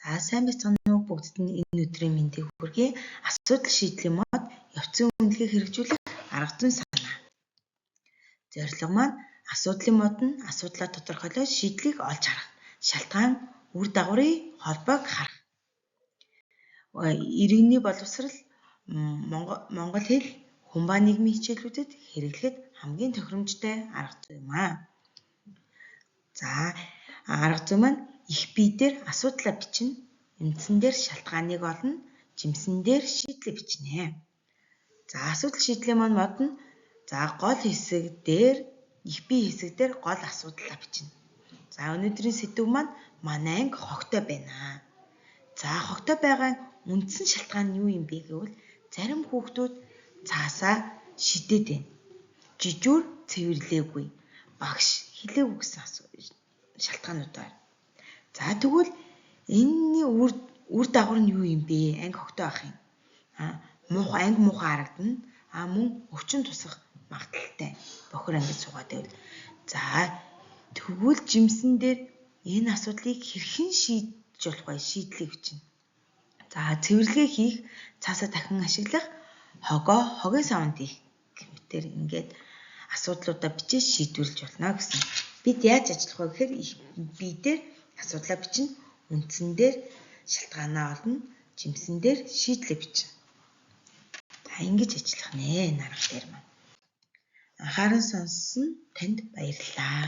За сайн байцгаана уу бүгдд нь энэ өдрийн мэндийг хүргэе. Асуудал шийдлийн мод явцын үнэлгээг хэрэгжүүлэх арга зүйн санаа. Зорилго маань асуудлын мод нь асуудлаа тодорхойлоод шийдлийг олж харах. Шалтгаан үр дагаврын холбоог харах. Иргэний боловсрал Монгол хэл хүн ба нийгмийн хичээлүүдэд хэрэглэхэд хамгийн тохиромжтой арга зүй юм аа. За арга зүй маань их бие дээр асуудлаа бичнэ, үндсэн дээр шалтгааныг олно, жимсэн дээр шийдлээ бичнэ. За асуудал шийдлийн маань мод нь гол хэсэг дээр их бие хэсэг дээр гол асуудлаа бичнэ. За өнөөдрийн сэдв маань манай анги хогтой байна. За хогтой байгаа үндсэн шалтгаан нь юу юм бэ гэвэл зарим хүүхдүүд цаасаа шидэд байна. Жижүүр цэвэрлээгүй, багш хэлээгүй гэсэн шалтгаанууд байна. За тэгвэл энэний үр дагавар нь юу юм бэ? Анги хогтой байх юм. Анги муухай харагдана. Мөн өвчин тусах магадaltaй бохир ангид суугаад байвал. За тэгвэл жимсэн дээр энэ асуудлыг хэрхэн шийдэж болох вэ? Шийдлийг бичнэ. За цэвэрлэгээ хийх, цаасаа дахин ашиглах, хогийн савнд хийх гэмтэр ингээд асуудлуудаа бичиж шийдвэрлэж болно гэсэн. Бид яаж ажиллах вэ гэхээр их бие дээр асуудлаа бичнэ, үндсэн дээр шалтгаанаа олно, жимсэн дээр шийдлээ бичнэ. За ингэж ажиллах нэ энэ арга дээр маань. Анхааран сонссон танд баярлалаа.